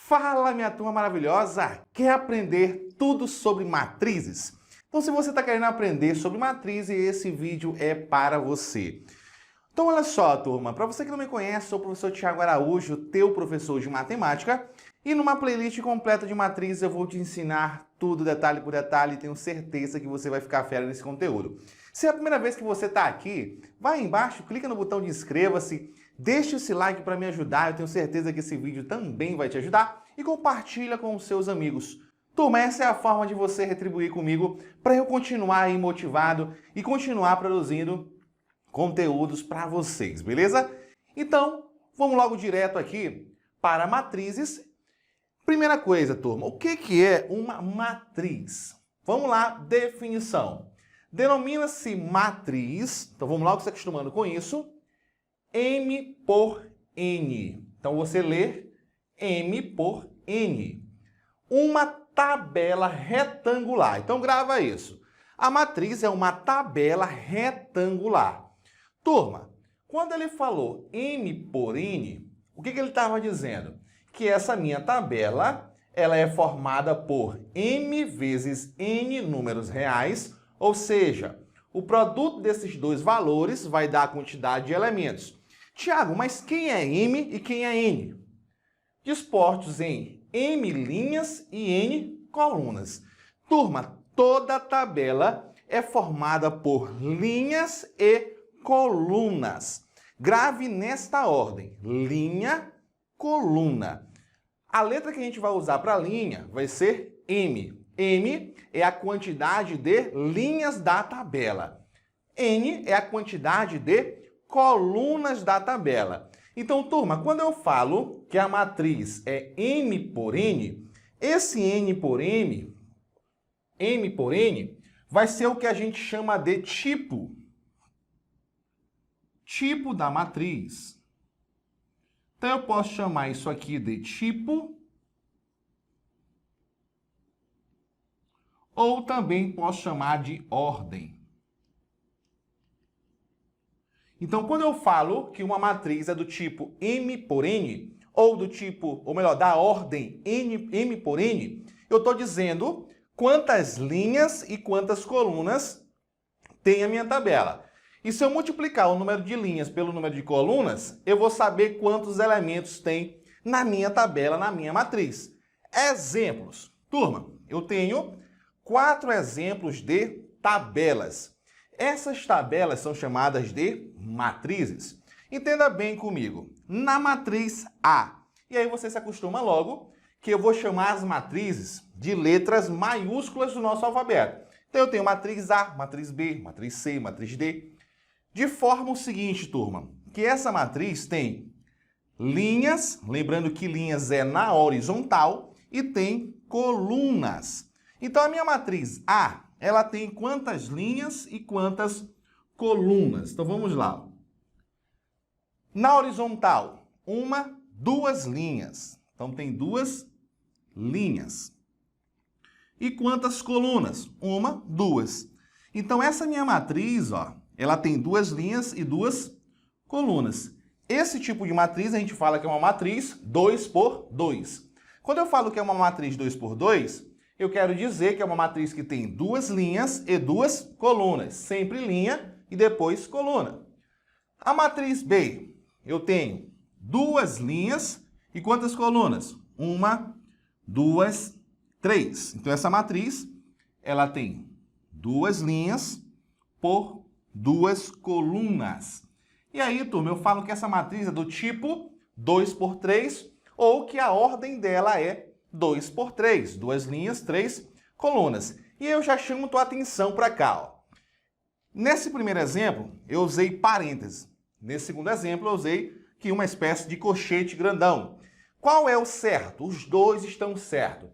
Fala, minha turma maravilhosa! Quer aprender tudo sobre matrizes? Então, se você está querendo aprender sobre matrizes, esse vídeo é para você. Então, olha só, turma, para você que não me conhece, sou o professor Thiago Araújo, teu professor de matemática, e numa playlist completa de matrizes eu vou te ensinar tudo detalhe por detalhe e tenho certeza que você vai ficar fera nesse conteúdo. Se é a primeira vez que você está aqui, vai aí embaixo, clica no botão de inscreva-se, deixa esse like para me ajudar, eu tenho certeza que esse vídeo também vai te ajudar, e compartilha com os seus amigos. Turma, essa é a forma de você retribuir comigo para eu continuar aí motivado e continuar produzindo conteúdos para vocês, beleza? Então, vamos logo direto aqui para matrizes. Primeira coisa, turma, o que é uma matriz? Vamos lá, definição. Denomina-se matriz, então vamos logo se acostumando com isso, M por N. Então você lê M por N. Uma tabela retangular. Então grava isso. A matriz é uma tabela retangular. Turma, quando ele falou M por N, o que ele estava dizendo? Que essa minha tabela ela é formada por M vezes N números reais, ou seja, o produto desses dois valores vai dar a quantidade de elementos. Tiago, mas quem é M e quem é N? Dispostos em M linhas e N colunas. Turma, toda tabela é formada por linhas e colunas. Grave nesta ordem, linha, coluna. A letra que a gente vai usar para linha vai ser M. M é a quantidade de linhas da tabela. N é a quantidade de colunas da tabela. Então, turma, quando eu falo que a matriz é M por N, esse N por N, vai ser o que a gente chama de tipo. Tipo da matriz. Então, eu posso chamar isso aqui de tipo, ou também posso chamar de ordem. Então, quando eu falo que uma matriz é do tipo M por N, ou do tipo, ou melhor, da ordem M por N, eu estou dizendo quantas linhas e quantas colunas tem a minha tabela. E se eu multiplicar o número de linhas pelo número de colunas, eu vou saber quantos elementos tem na minha tabela, na minha matriz. Exemplos. Turma, eu tenho 4 exemplos de tabelas. Essas tabelas são chamadas de matrizes. Entenda bem comigo. Na matriz A, e aí você se acostuma logo que eu vou chamar as matrizes de letras maiúsculas do nosso alfabeto. Então eu tenho matriz A, matriz B, matriz C, matriz D. De forma o seguinte, turma, que essa matriz tem linhas, lembrando que linhas é na horizontal, e tem colunas. Então a minha matriz A, ela tem quantas linhas e quantas colunas? Então vamos lá. Na horizontal, 1, 2 linhas. Então tem 2 linhas. E quantas colunas? 1, 2. Então essa minha matriz, ó, ela tem 2 linhas e 2 colunas. Esse tipo de matriz a gente fala que é uma matriz 2 por 2. Quando eu falo que é uma matriz 2 por 2, eu quero dizer que é uma matriz que tem 2 linhas e 2 colunas. Sempre linha e depois coluna. A matriz B, eu tenho 2 linhas e quantas colunas? 1, 2, 3. Então essa matriz, ela tem 2 linhas por 2 colunas. E aí, turma, eu falo que essa matriz é do tipo 2 por 3, ou que a ordem dela é 2 por 3, 2 linhas, 3 colunas. E eu já chamo tua atenção para cá, ó. Nesse primeiro exemplo, eu usei parênteses. Nesse segundo exemplo, eu usei aqui uma espécie de colchete grandão. Qual é o certo? Os dois estão certos.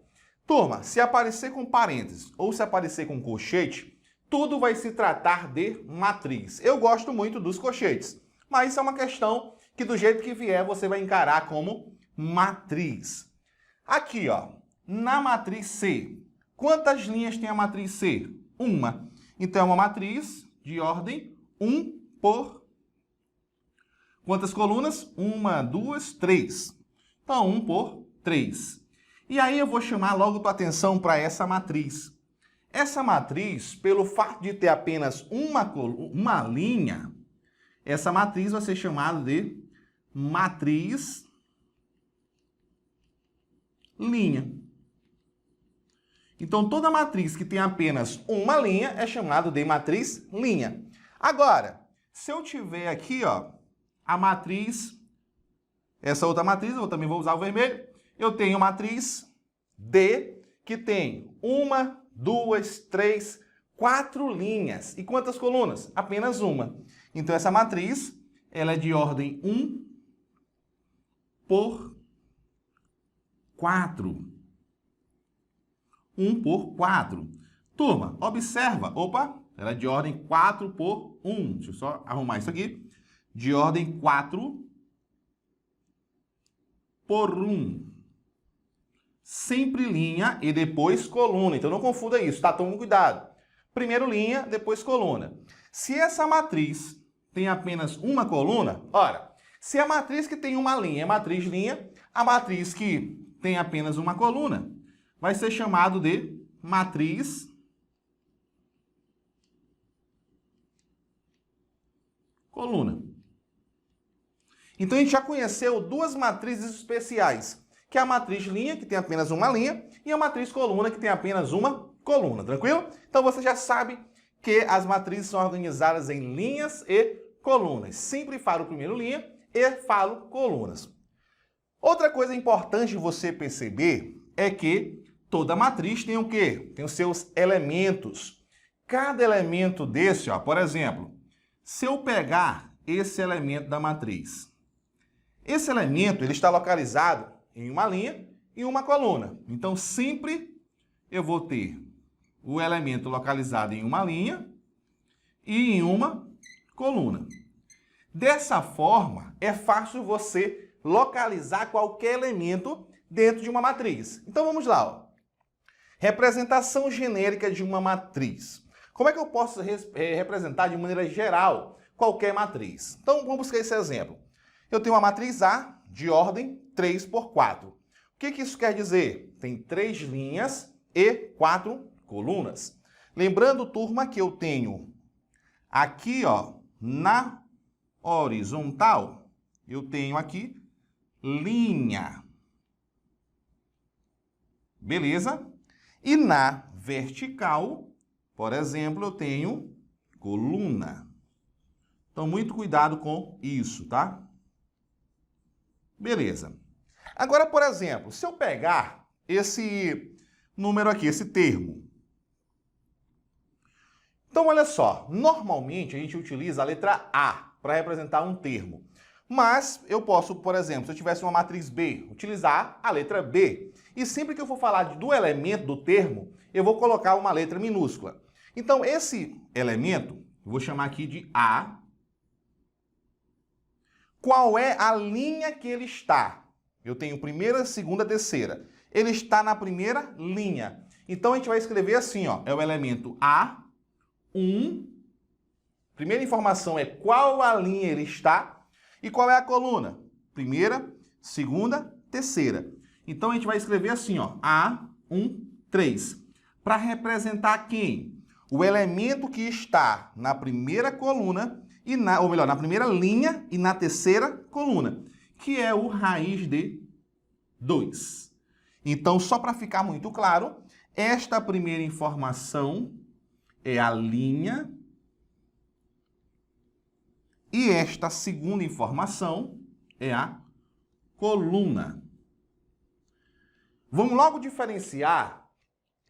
Turma, se aparecer com parênteses ou se aparecer com colchete, tudo vai se tratar de matriz. Eu gosto muito dos colchetes, mas isso é uma questão que do jeito que vier você vai encarar como matriz. Aqui, ó, na matriz C, quantas linhas tem a matriz C? 1. Então é uma matriz de ordem 1 por... Quantas colunas? 1, 2, 3. Então 1 por 3. E aí eu vou chamar logo tua atenção para essa matriz. Essa matriz, pelo fato de ter apenas uma linha, essa matriz vai ser chamada de matriz linha. Então, toda matriz que tem apenas uma linha é chamada de matriz linha. Agora, se eu tiver aqui, ó, a matriz, essa outra matriz, eu também vou usar o vermelho, eu tenho matriz D, que tem 1, 2, 3, 4 linhas. E quantas colunas? Apenas uma. Então, essa matriz, ela é de ordem 1 por 4. 1 por 4. Turma, observa. Opa, ela é de ordem 4 por 1. Deixa eu só arrumar isso aqui. De ordem 4 por 1. Sempre linha e depois coluna. Então não confunda isso, tá? Tome cuidado. Primeiro linha, depois coluna. Se essa matriz tem apenas uma coluna, ora, se a matriz que tem uma linha é matriz linha, a matriz que tem apenas uma coluna vai ser chamado de matriz coluna. Então a gente já conheceu duas matrizes especiais, que é a matriz linha, que tem apenas uma linha, e a matriz coluna, que tem apenas uma coluna, tranquilo? Então você já sabe que as matrizes são organizadas em linhas e colunas. Sempre falo primeiro linha e falo colunas. Outra coisa importante você perceber é que toda matriz tem o quê? Tem os seus elementos. Cada elemento desse, ó, por exemplo, se eu pegar esse elemento da matriz, esse elemento ele está localizado em uma linha e uma coluna. Então, sempre eu vou ter o elemento localizado em uma linha e em uma coluna. Dessa forma, é fácil você localizar qualquer elemento dentro de uma matriz. Então, vamos lá, ó. Representação genérica de uma matriz. Como é que eu posso representar de maneira geral qualquer matriz? Então, vamos buscar esse exemplo. Eu tenho uma matriz A de ordem 3 por 4. O que isso quer dizer? Tem 3 linhas e 4 colunas. Lembrando, turma, que eu tenho aqui, ó, na horizontal, eu tenho aqui linha. Beleza? E na vertical, por exemplo, eu tenho coluna. Então, muito cuidado com isso, tá? Beleza. Agora, por exemplo, se eu pegar esse número aqui, esse termo. Então, olha só. Normalmente, a gente utiliza a letra A para representar um termo. Mas eu posso, por exemplo, se eu tivesse uma matriz B, utilizar a letra B. E sempre que eu for falar do elemento do termo, eu vou colocar uma letra minúscula. Então, esse elemento, eu vou chamar aqui de A. Qual é a linha que ele está? Eu tenho primeira, segunda, terceira. Ele está na primeira linha. Então, a gente vai escrever assim, ó. É o elemento A1. Primeira informação é qual a linha ele está. E qual é a coluna? Primeira, segunda, terceira. Então, a gente vai escrever assim, ó, A1, 3. Para representar quem? O elemento que está na primeira coluna, ou melhor, na primeira linha e na terceira coluna, que é o raiz de 2. Então, só para ficar muito claro, esta primeira informação é a linha e esta segunda informação é a coluna. Vamos logo diferenciar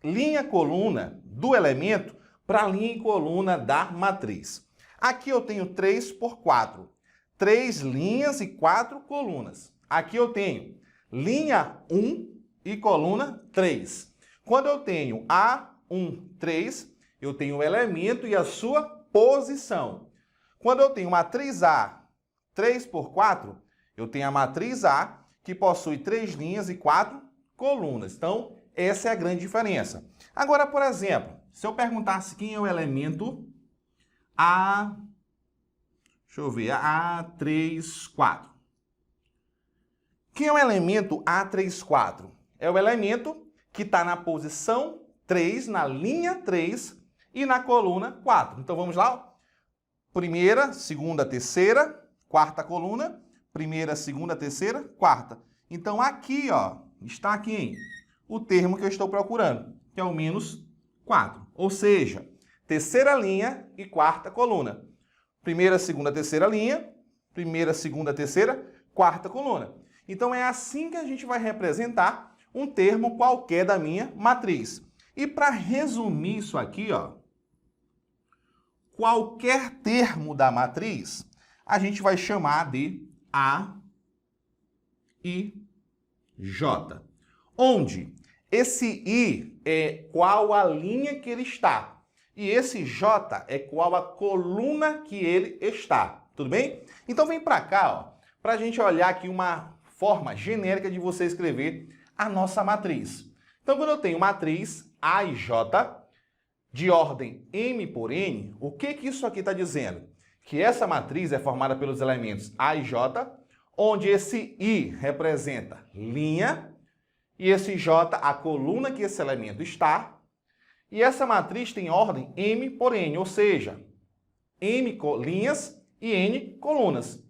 linha-coluna do elemento para linha e coluna da matriz. Aqui eu tenho 3 por 4. 3 linhas e 4 colunas. Aqui eu tenho linha 1 e coluna 3. Quando eu tenho A1, 3, eu tenho o elemento e a sua posição. Quando eu tenho matriz A 3 por 4, eu tenho a matriz A, que possui 3 linhas e 4 colunas. Então, essa é a grande diferença. Agora, por exemplo, se eu perguntasse quem é o elemento A34. Quem é o elemento A34? é o elemento que está na posição 3, na linha 3 e na coluna 4. Então vamos lá, ó. Primeira, segunda, terceira, quarta coluna, primeira, segunda, terceira, quarta. Então aqui, ó, está aqui, hein, o termo que eu estou procurando, que é o menos 4. Ou seja, terceira linha e quarta coluna. Primeira, segunda, terceira linha, primeira, segunda, terceira, quarta coluna. Então é assim que a gente vai representar um termo qualquer da minha matriz. E para resumir isso aqui, ó, qualquer termo da matriz, a gente vai chamar de A e J. Onde esse I é qual a linha que ele está. E esse J é qual a coluna que ele está. Tudo bem? Então vem para cá, ó, para a gente olhar aqui uma forma genérica de você escrever a nossa matriz. Então quando eu tenho matriz A e J, de ordem M por N, o que isso aqui está dizendo? Que essa matriz é formada pelos elementos A e J, onde esse I representa linha e esse J a coluna que esse elemento está. E essa matriz tem ordem M por N, ou seja, M linhas e N colunas.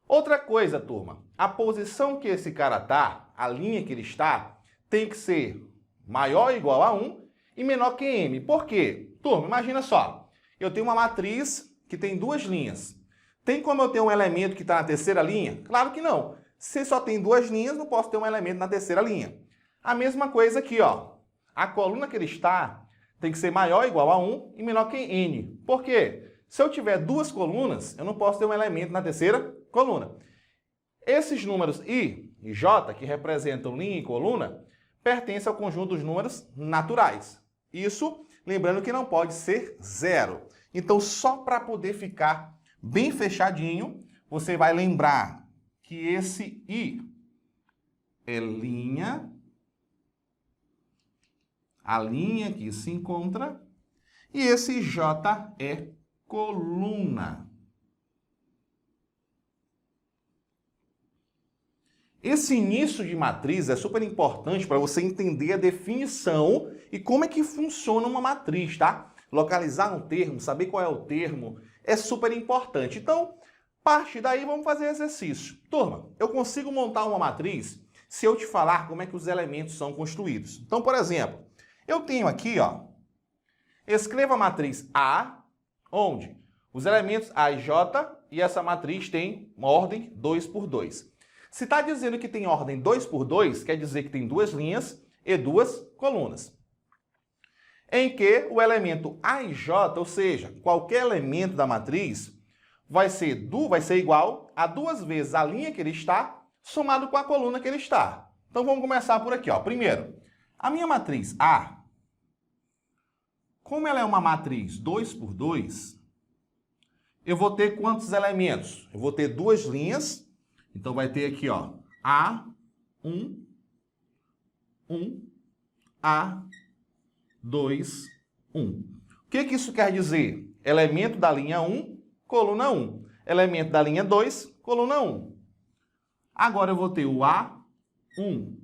Outra coisa, turma, a posição que esse cara está, a linha que ele está, tem que ser maior ou igual a 1 e menor que M. Por quê? Turma, imagina só, eu tenho uma matriz que tem duas linhas. Tem como eu ter um elemento que está na terceira linha? Claro que não. Se só tem duas linhas, não posso ter um elemento na terceira linha. A mesma coisa aqui, ó. A coluna que ele está tem que ser maior ou igual a 1 e menor que N. Por quê? Se eu tiver duas colunas, eu não posso ter um elemento na terceira coluna. Esses números I e J, que representam linha e coluna, pertencem ao conjunto dos números naturais. Isso, lembrando que não pode ser zero. Então, só para poder ficar bem fechadinho, você vai lembrar que esse I é linha, a linha que se encontra, e esse J é coluna. Esse início de matriz é super importante para você entender a definição e como é que funciona uma matriz, tá? Localizar um termo, saber qual é o termo, é super importante. Então, parte daí, vamos fazer exercício. Turma, eu consigo montar uma matriz se eu te falar como é que os elementos são construídos. Então, por exemplo, eu tenho aqui, ó, escreva a matriz A, onde os elementos A e J, e essa matriz tem uma ordem 2 por 2. Se está dizendo que tem ordem 2 por 2, quer dizer que tem duas linhas e duas colunas. Em que o elemento A e J, ou seja, qualquer elemento da matriz, vai ser igual a 2 vezes a linha que ele está, somado com a coluna que ele está. Então vamos começar por aqui, ó. Primeiro, a minha matriz A, como ela é uma matriz 2 por 2, eu vou ter quantos elementos? Eu vou ter duas linhas. Então, vai ter aqui, ó, A1, 1, A2, 1. O que isso quer dizer? Elemento da linha 1, coluna 1. Elemento da linha 2, coluna 1. Agora, eu vou ter o A1,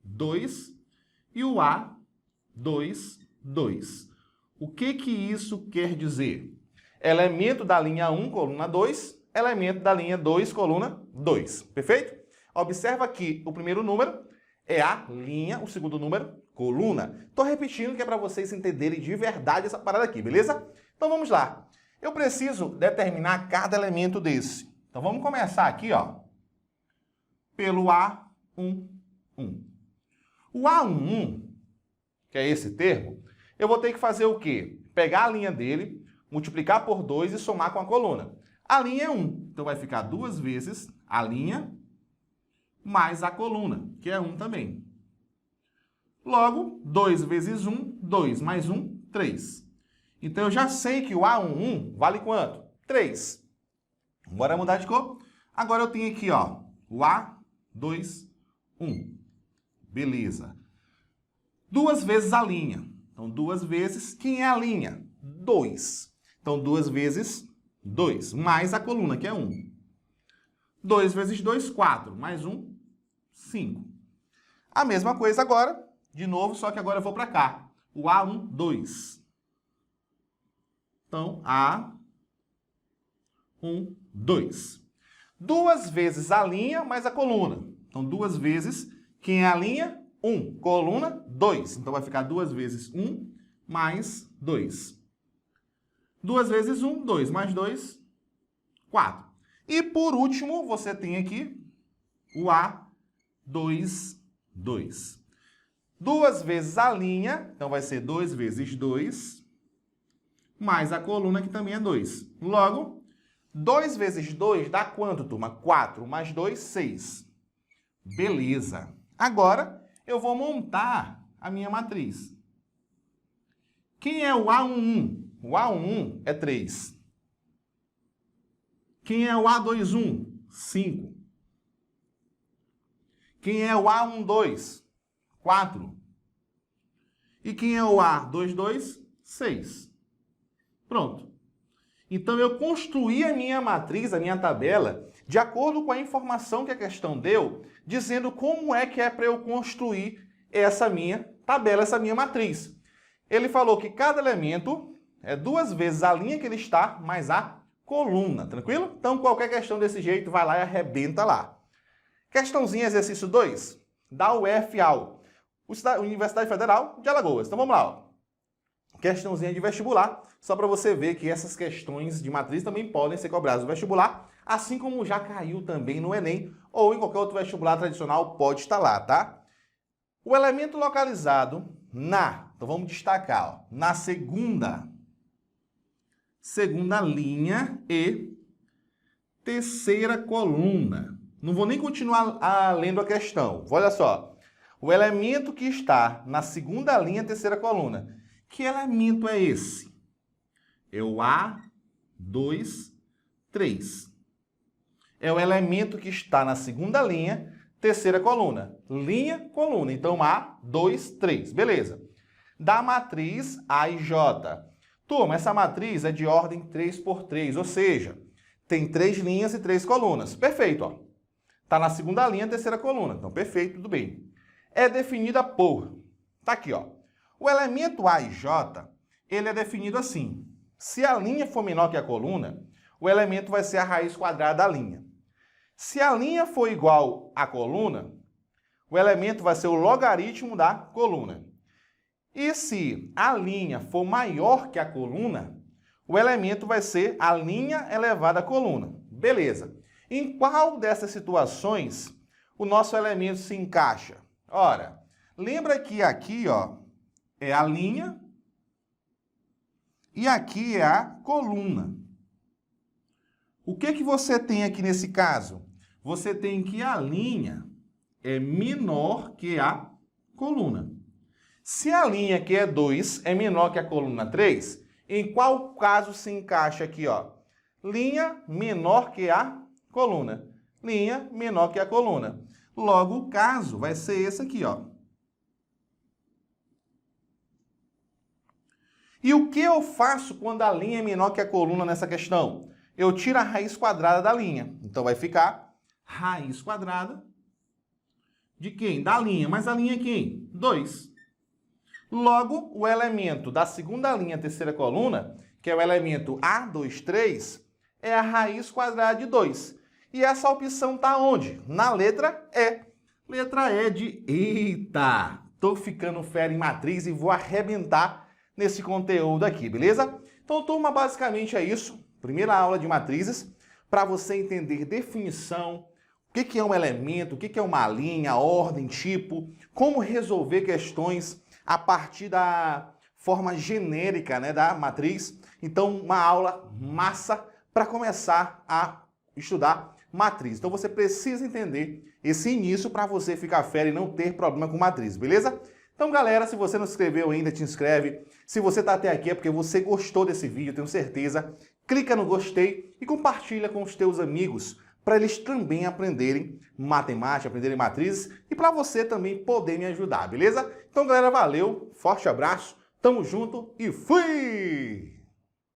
2 e o A2, 2. O que isso quer dizer? Elemento da linha 1, coluna 2, elemento da linha 2, coluna 2. Perfeito? Observa que o primeiro número é a linha, o segundo número, coluna. Estou repetindo que é para vocês entenderem de verdade essa parada aqui, beleza? Então vamos lá. Eu preciso determinar cada elemento desse. Então vamos começar aqui, ó, pelo A11. O A11, que é esse termo, eu vou ter que fazer o quê? Pegar a linha dele, multiplicar por 2 e somar com a coluna. A linha é 1, então vai ficar 2 vezes a linha mais a coluna, que é 1 também. Logo, 2 vezes 1, 2, mais 1, 3. Então, eu já sei que o A11 vale quanto? 3. Bora mudar de cor? Agora eu tenho aqui, ó, o A2, 1. Beleza. 2 vezes a linha. Então, 2 vezes, quem é a linha? 2. Então, 2 vezes 2, mais a coluna, que é 1. 2 vezes 2, 4, mais 1, 5. A mesma coisa agora, de novo, só que agora eu vou para cá. O A1, 2. Então, A1, 2. 2 vezes a linha mais a coluna. Então, 2 vezes, quem é a linha? 1. Coluna, 2. Então, vai ficar 2 vezes 1 mais 2. 2 vezes 1, 2. Mais 2, 4. E, por último, você tem aqui o A2, 2. 2 vezes a linha, então vai ser 2 vezes 2, mais a coluna, que também é 2. Logo, 2 vezes 2 dá quanto, turma? 4. Mais 2, 6. Beleza. Agora, eu vou montar a minha matriz. Quem é o A11? O A11 é 3. Quem é o A21? 5. Quem é o A12? 4. E quem é o A22? 6. Pronto. Então, eu construí a minha matriz, a minha tabela, de acordo com a informação que a questão deu, dizendo como é que é para eu construir essa minha tabela, essa minha matriz. Ele falou que cada elemento é 2 vezes a linha que ele está, mais a coluna, tranquilo? Então, qualquer questão desse jeito, vai lá e arrebenta lá. Questãozinha, exercício 2, da UFAL, Universidade Federal de Alagoas. Então, vamos lá, ó. Questãozinha de vestibular, só para você ver que essas questões de matriz também podem ser cobradas no vestibular, assim como já caiu também no Enem ou em qualquer outro vestibular tradicional pode estar lá, tá? O elemento localizado então vamos destacar, ó, na segunda linha e terceira coluna. Não vou nem continuar lendo a questão. Olha só, o elemento que está na segunda linha, terceira coluna. Que elemento é esse? É o A2, 3. É o elemento que está na segunda linha, terceira coluna. Linha, coluna. Então, A2, 3. Beleza. Da matriz A e J. Turma, essa matriz é de ordem 3×3, ou seja, tem 3 linhas e 3 colunas. Perfeito, ó. Está na segunda linha, terceira coluna. Então, perfeito, tudo bem. É definida por... Tá aqui, ó. O elemento A e J, ele é definido assim. Se a linha for menor que a coluna, o elemento vai ser a raiz quadrada da linha. Se a linha for igual à coluna, o elemento vai ser o logaritmo da coluna. E se a linha for maior que a coluna, o elemento vai ser a linha elevada à coluna. Beleza. Em qual dessas situações o nosso elemento se encaixa? Ora, lembra que aqui, ó, é a linha e aqui é a coluna. O que você tem aqui nesse caso? Você tem que a linha é menor que a coluna. Se a linha, que é 2, é menor que a coluna 3, em qual caso se encaixa aqui, ó? Linha menor que a coluna. Linha menor que a coluna. Logo, o caso vai ser esse aqui, ó. E o que eu faço quando a linha é menor que a coluna nessa questão? Eu tiro a raiz quadrada da linha. Então, vai ficar raiz quadrada de quem? Da linha. Mas a linha é quem? 2. Logo, o elemento da segunda linha, terceira coluna, que é o elemento A2, 3, é a raiz quadrada de 2. E essa opção está onde? Na letra E. Letra E de eita! Tô ficando fera em matriz e vou arrebentar nesse conteúdo aqui, beleza? Então, turma, basicamente é isso. Primeira aula de matrizes, para você entender definição, o que é um elemento, o que é uma linha, ordem, tipo, como resolver questões a partir da forma genérica, né, da matriz. Então, uma aula massa para começar a estudar matriz. Então, você precisa entender esse início para você ficar fera e não ter problema com matriz, beleza? Então, galera, se você não se inscreveu ainda, te inscreve. Se você está até aqui é porque você gostou desse vídeo, tenho certeza. Clica no gostei e compartilha com os teus amigos para eles também aprenderem matemática, aprenderem matrizes e para você também poder me ajudar, beleza? Então, galera, valeu, forte abraço, tamo junto e fui!